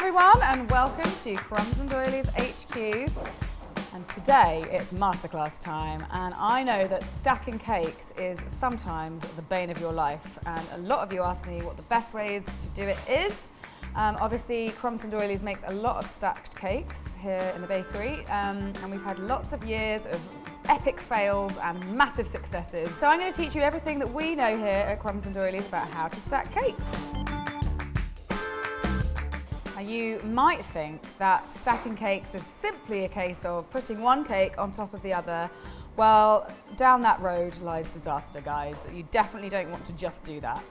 everyone, and welcome to Crumbs and Doilies HQ. And today it's Masterclass time, and I know that stacking cakes is sometimes the bane of your life, and a lot of you ask me what the best ways to do it is. Obviously, Crumbs and Doilies makes a lot of stacked cakes here in the bakery, and we've had lots of years of epic fails and massive successes. So I'm going to teach you everything that we know here at Crumbs and Doilies about how to stack cakes. Now, you might think that stacking cakes is simply a case of putting one cake on top of the other. Well, down that road lies disaster, guys. You definitely don't want to just do that.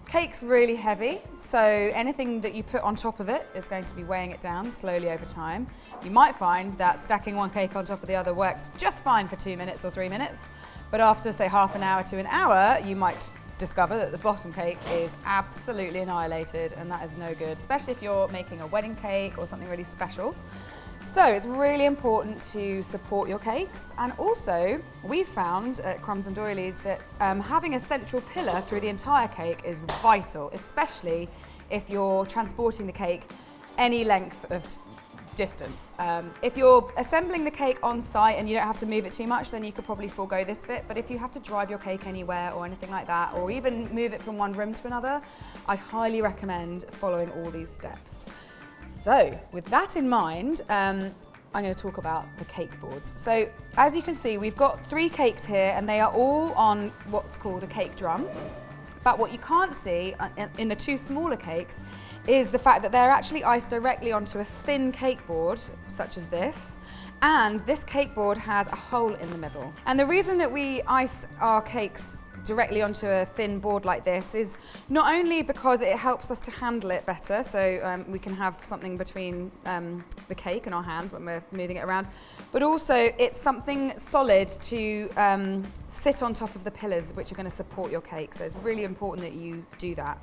Cake's really heavy, so anything that you put on top of it is going to be weighing it down slowly over time. You might find that stacking one cake on top of the other works just fine for 2 minutes or 3 minutes, but after, say, half an hour to an hour, you might discover that the bottom cake is absolutely annihilated, and that is no good, especially if you're making a wedding cake or something really special. So it's really important to support your cakes, and also we've found at Crumbs and Doilies that having a central pillar through the entire cake is vital, especially if you're transporting the cake any length of distance. If you're assembling the cake on site and you don't have to move it too much, then you could probably forego this bit, but if you have to drive your cake anywhere or anything like that, or even move it from one room to another, I'd highly recommend following all these steps. So, with that in mind, I'm going to talk about the cake boards. So, as you can see, we've got 3 cakes here, and they are all on what's called a cake drum. But what you can't see in the 2 smaller cakes is the fact that they're actually iced directly onto a thin cake board, such as this. And this cake board has a hole in the middle. And the reason that we ice our cakes directly onto a thin board like this is not only because it helps us to handle it better, so we can have something between the cake and our hands when we're moving it around, but also it's something solid to sit on top of the pillars which are going to support your cake, so it's really important that you do that.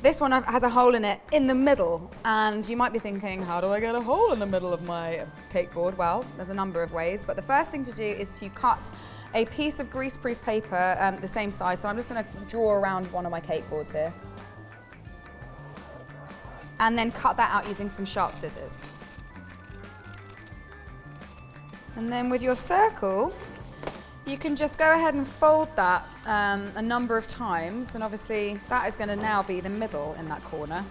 This one has a hole in it in the middle, and you might be thinking, how do I get a hole in the middle of my cake board? Well, there's a number of ways, but the first thing to do is to cut a piece of greaseproof paper the same size, so I'm just going to draw around one of my cake boards here, and then cut that out using some sharp scissors. And then with your circle, you can just go ahead and fold that a number of times, and obviously that is going to now be the middle in that corner.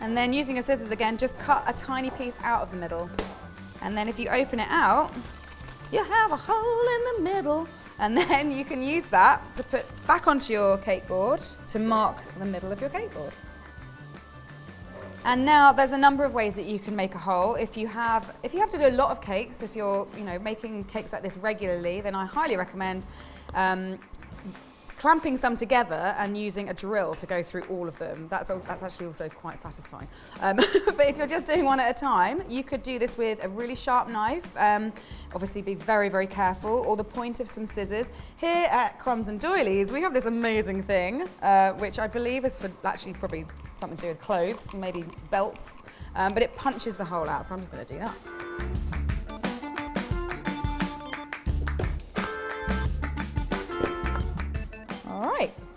And then using your scissors again, just cut a tiny piece out of the middle, and then if you open it out, you have a hole in the middle, and then you can use that to put back onto your cake board to mark the middle of your cake board. And now there's a number of ways that you can make a hole. If you have to do a lot of cakes, if you're making cakes like this regularly, then I highly recommend clamping some together and using a drill to go through all of them. That's actually also quite satisfying. But if you're just doing one at a time, you could do this with a really sharp knife. Obviously be very, very careful, or the point of some scissors. Here at Crumbs and Doilies, we have this amazing thing, which I believe is for actually probably something to do with clothes, maybe belts, but it punches the hole out, so I'm just going to do that.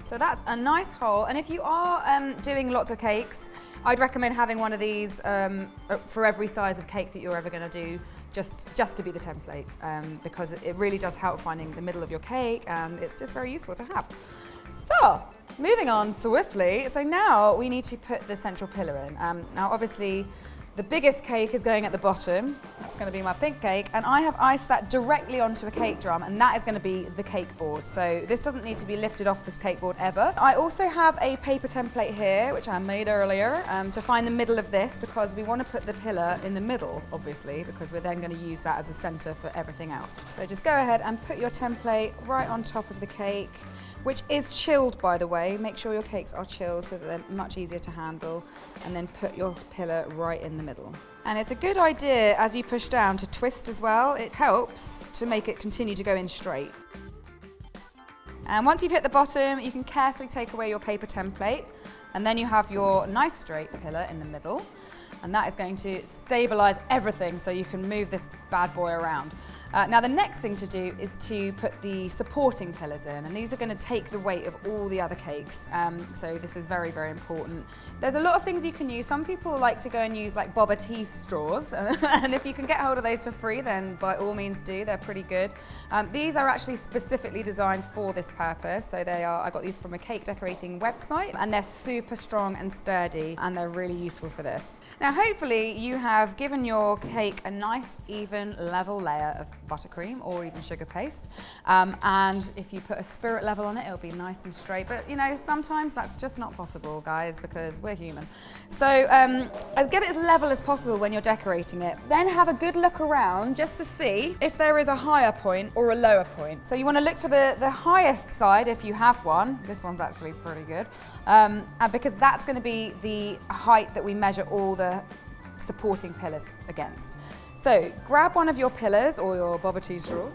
So that's a nice hole, and if you are doing lots of cakes, I'd recommend having one of these for every size of cake that you're ever going to do, just to be the template, because it really does help finding the middle of your cake, and it's just very useful to have. So, moving on swiftly, so now we need to put the central pillar in. Now obviously, the biggest cake is going at the bottom. That's going to be my pink cake, and I have iced that directly onto a cake drum, and that is going to be the cake board. So this doesn't need to be lifted off this cake board ever. I also have a paper template here, which I made earlier, to find the middle of this, because we want to put the pillar in the middle, obviously, because we're then going to use that as a center for everything else. So just go ahead and put your template right on top of the cake, which is chilled, by the way. Make sure your cakes are chilled so that they're much easier to handle, and then put your pillar right in the middle. And it's a good idea as you push down to twist as well. It helps to make it continue to go in straight. And once you've hit the bottom, you can carefully take away your paper template, and then you have your nice straight pillar in the middle, and that is going to stabilize everything so you can move this bad boy around. Now the next thing to do is to put the supporting pillars in, and these are going to take the weight of all the other cakes, so this is very, very important. There's a lot of things you can use. Some people like to go and use like boba tea straws, and if you can get hold of those for free, then by all means do, they're pretty good. These are actually specifically designed for this purpose, so I got these from a cake decorating website, and they're super strong and sturdy, and they're really useful for this. Now hopefully you have given your cake a nice even level layer of buttercream or even sugar paste, and if you put a spirit level on it, it'll be nice and straight, but you know, sometimes that's just not possible, guys, because we're human. So get it as level as possible when you're decorating it. Then have a good look around just to see if there is a higher point or a lower point. So you want to look for the highest side if you have one. This one's actually pretty good, because that's going to be the height that we measure all the supporting pillars against. So grab one of your pillars or your boba tea straws,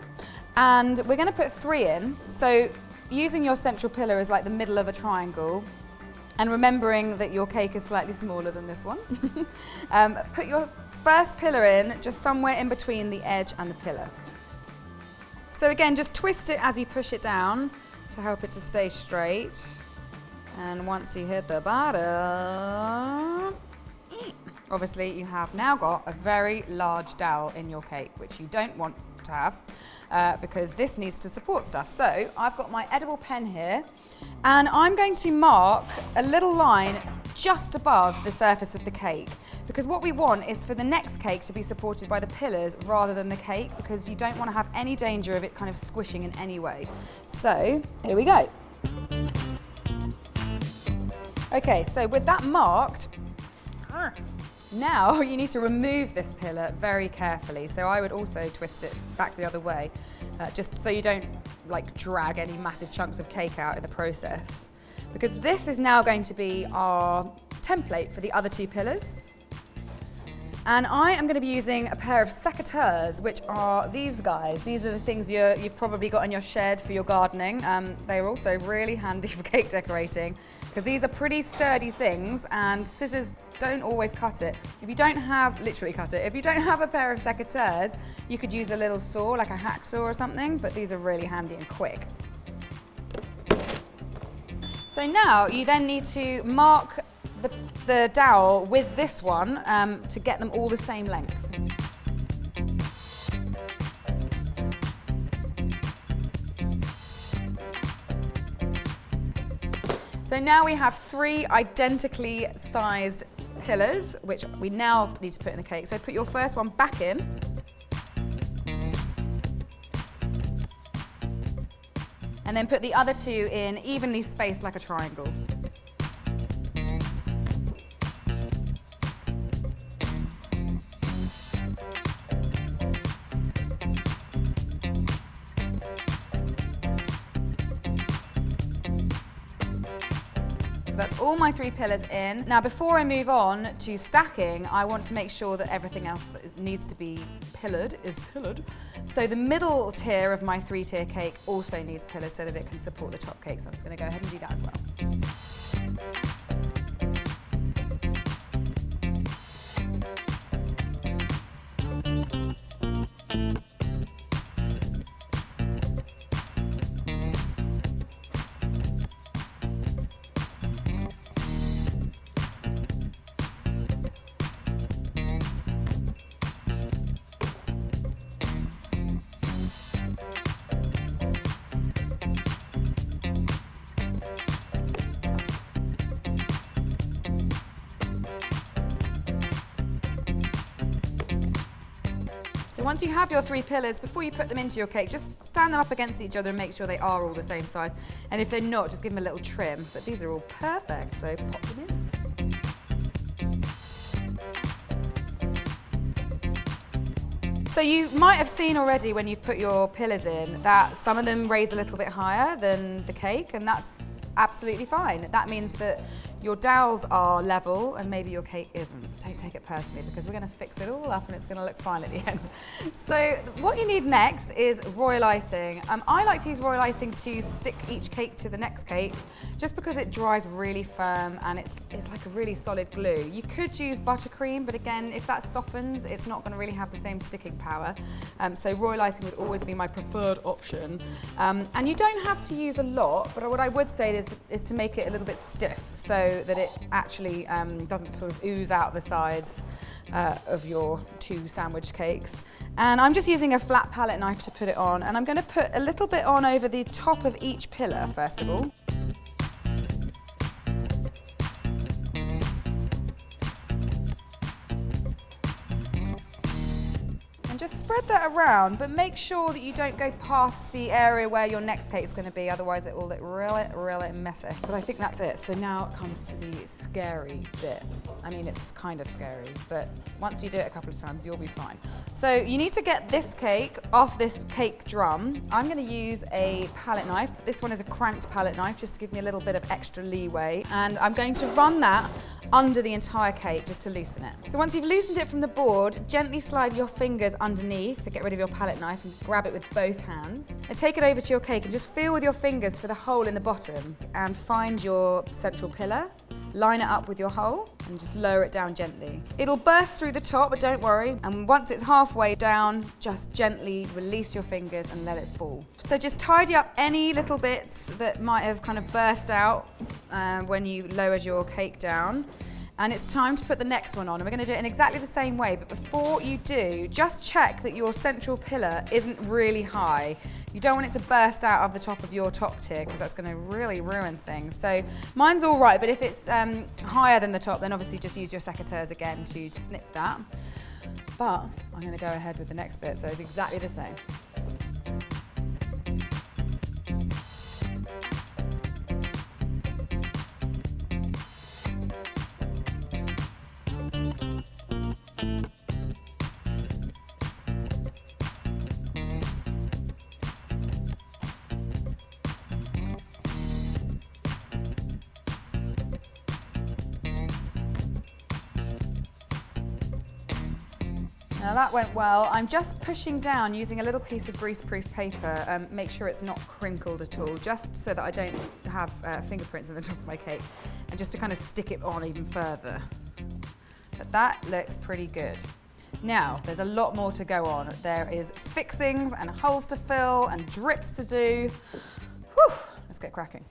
and we're going to put 3 in. So using your central pillar as like the middle of a triangle, and remembering that your cake is slightly smaller than this one, put your first pillar in just somewhere in between the edge and the pillar. So again, just twist it as you push it down to help it to stay straight. And once you hit the bottom, obviously you have now got a very large dowel in your cake, which you don't want to have because this needs to support stuff. So I've got my edible pen here, and I'm going to mark a little line just above the surface of the cake, because what we want is for the next cake to be supported by the pillars rather than the cake, because you don't want to have any danger of it kind of squishing in any way. So here we go. Okay, so with that marked, now you need to remove this pillar very carefully. So I would also twist it back the other way, just so you don't like drag any massive chunks of cake out in the process. Because this is now going to be our template for the other 2 pillars. And I am going to be using a pair of secateurs, which are these guys. These are the things you've probably got in your shed for your gardening. They're also really handy for cake decorating, because these are pretty sturdy things, and scissors don't always cut it. If you don't have, literally cut it, if you don't have a pair of secateurs, you could use a little saw, like a hacksaw or something, but these are really handy and quick. So now you then need to mark the dowel with this one to get them all the same length. So now we have 3 identically sized pillars, which we now need to put in the cake. So put your first one back in. And then put the other 2 in evenly spaced like a triangle. That's all my 3 pillars in. Now before I move on to stacking, I want to make sure that everything else that needs to be pillared is pillared. So the middle tier of my 3-tier cake also needs pillars so that it can support the top cake. So I'm just going to go ahead and do that as well. Once you have your 3 pillars, before you put them into your cake, just stand them up against each other and make sure they are all the same size. And if they're not, just give them a little trim. But these are all perfect, so pop them in. So you might have seen already when you've put your pillars in that some of them raise a little bit higher than the cake, and that's absolutely fine. That means that your dowels are level and maybe your cake isn't. Don't take it personally because we're going to fix it all up and it's going to look fine at the end. So what you need next is royal icing. I like to use royal icing to stick each cake to the next cake just because it dries really firm and it's like a really solid glue. You could use buttercream, but again, if that softens, it's not going to really have the same sticking power. So royal icing would always be my preferred option. And you don't have to use a lot, but what I would say is to make it a little bit stiff so that it actually doesn't sort of ooze out the sides of your 2 sandwich cakes. And I'm just using a flat palette knife to put it on, and I'm going to put a little bit on over the top of each pillar first of all. And just spread that around, but make sure that you don't go past the area where your next cake is going to be, otherwise it will look really messy. But I think that's it. So now it comes to the scary bit. I mean, it's kind of scary, but once you do it a couple of times, you'll be fine. So you need to get this cake off this cake drum. I'm going to use a palette knife. This one is a cranked palette knife, just to give me a little bit of extra leeway. And I'm going to run that under the entire cake just to loosen it. So once you've loosened it from the board, gently slide your fingers underneath to get rid of your palette knife and grab it with both hands. And take it over to your cake and just feel with your fingers for the hole in the bottom and find your central pillar. Line it up with your hole and just lower it down gently. It'll burst through the top, but don't worry. And once it's halfway down, just gently release your fingers and let it fall. So just tidy up any little bits that might have kind of burst out when you lowered your cake down. And it's time to put the next one on. And we're going to do it in exactly the same way, but before you do, just check that your central pillar isn't really high. You don't want it to burst out of the top of your top tier because that's going to really ruin things. So mine's all right, but if it's higher than the top, then obviously just use your secateurs again to snip that. But I'm going to go ahead with the next bit, so it's exactly the same. Now that went well. I'm just pushing down using a little piece of greaseproof paper. Make sure it's not crinkled at all, just so that I don't have fingerprints on the top of my cake, and just to kind of stick it on even further. But that looks pretty good. Now, there's a lot more to go on. There is fixings and holes to fill and drips to do. Whew, let's get cracking.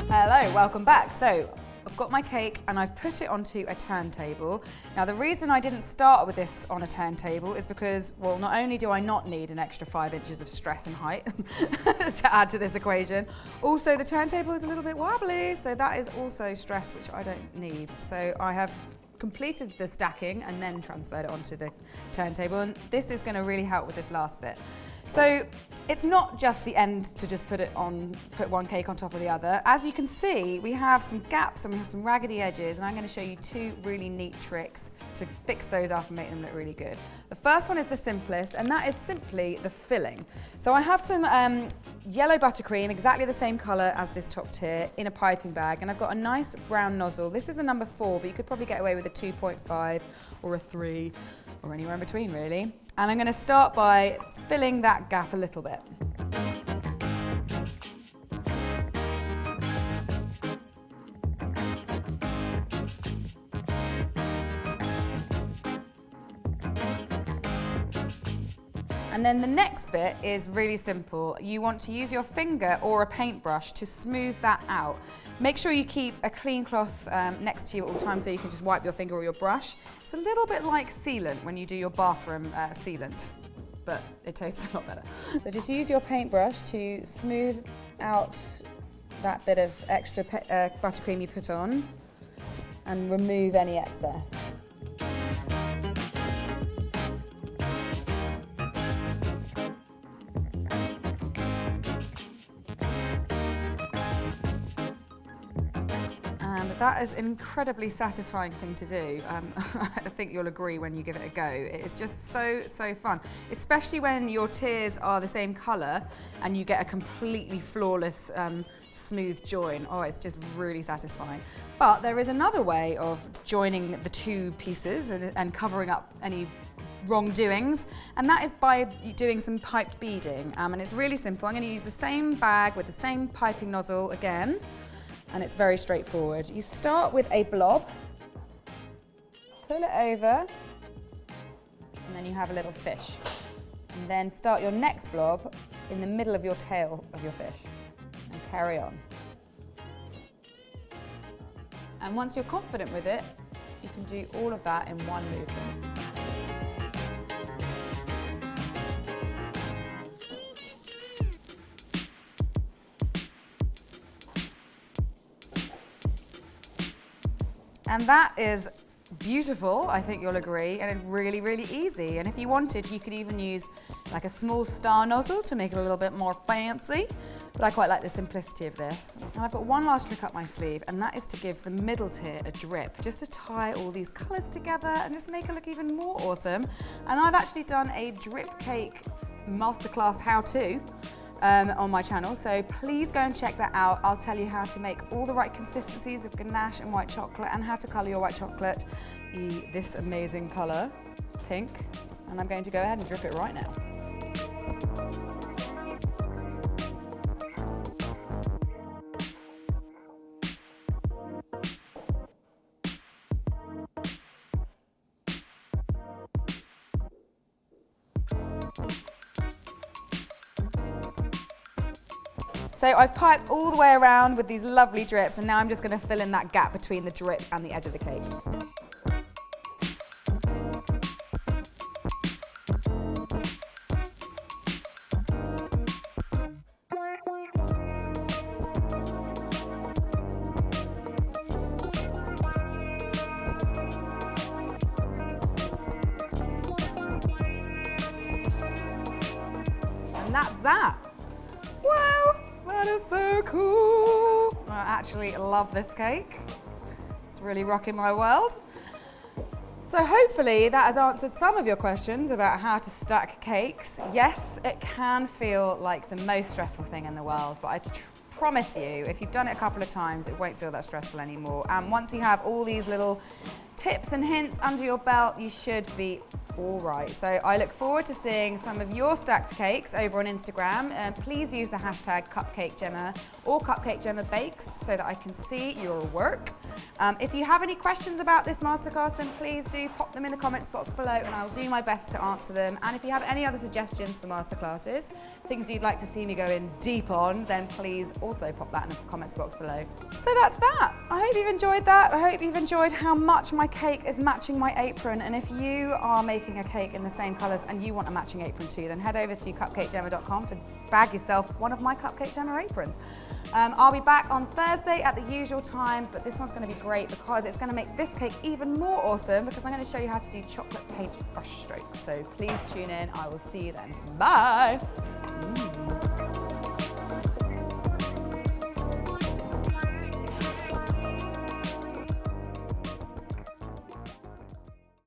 Hello, welcome back. So, I've got my cake and I've put it onto a turntable. Now the reason I didn't start with this on a turntable is because, well, not only do I not need an extra 5 inches of stress and height to add to this equation, also the turntable is a little bit wobbly, so that is also stress which I don't need. So I have completed the stacking and then transferred it onto the turntable, and this is going to really help with this last bit. So it's not just the end to just put one cake on top of the other. As you can see, we have some gaps and we have some raggedy edges, and I'm going to show you 2 really neat tricks to fix those up and make them look really good. The first one is the simplest, and that is simply the filling. So I have some yellow buttercream, exactly the same colour as this top tier, in a piping bag, and I've got a nice brown nozzle. This is a number 4, but you could probably get away with a 2.5 or a 3 or anywhere in between really. And I'm going to start by filling that gap a little bit. And then the next bit is really simple. You want to use your finger or a paintbrush to smooth that out. Make sure you keep a clean cloth next to you at all times so you can just wipe your finger or your brush. It's a little bit like sealant when you do your bathroom sealant, but it tastes a lot better. So just use your paintbrush to smooth out that bit of extra buttercream you put on and remove any excess. That is an incredibly satisfying thing to do. I think you'll agree when you give it a go. It is just so fun, especially when your tiers are the same colour and you get a completely flawless smooth join. Oh, it's just really satisfying. But there is another way of joining the two pieces and covering up any wrongdoings, and that is by doing some piped beading. And it's really simple. I'm going to use the same bag with the same piping nozzle again, and it's very straightforward. You start with a blob, pull it over, and then you have a little fish. And then start your next blob in the middle of your tail of your fish, and carry on. And once you're confident with it, you can do all of that in one movement. And that is beautiful, I think you'll agree, and really, really easy. And if you wanted, you could even use like a small star nozzle to make it a little bit more fancy, but I quite like the simplicity of this. And I've got one last trick up my sleeve, and that is to give the middle tier a drip, just to tie all these colours together and just make it look even more awesome. And I've actually done a drip cake masterclass how-to on my channel, so please go and check that out. I'll tell you how to make all the right consistencies of ganache and white chocolate, and how to colour your white chocolate this amazing colour, pink. And I'm going to go ahead and drip it right now. So I've piped all the way around with these lovely drips, and now I'm just going to fill in that gap between the drip and the edge of the cake. And that's that. Wow! That is so cool. I actually love this cake. It's really rocking my world. So hopefully that has answered some of your questions about how to stack cakes. Yes, it can feel like the most stressful thing in the world, but I promise you, if you've done it a couple of times, it won't feel that stressful anymore. And once you have all these little tips and hints under your belt, you should be all right. So I look forward to seeing some of your stacked cakes over on Instagram. Please use the hashtag Cupcake Jemma or Cupcake Jemma Bakes so that I can see your work. If you have any questions about this masterclass, then please do pop them in the comments box below, and I'll do my best to answer them. And if you have any other suggestions for masterclasses, things you'd like to see me go in deep on, then please also pop that in the comments box below. So that's that. I hope you've enjoyed that. I hope you've enjoyed how much my cake is matching my apron. And if you are making a cake in the same colours and you want a matching apron too, then head over to cupcakejemma.com to bag yourself one of my Cupcake Jemma aprons. I'll be back on Thursday at the usual time, but this one's going to be great because it's going to make this cake even more awesome, because I'm going to show you how to do chocolate paint brush strokes. So please tune in. I will see you then. Bye.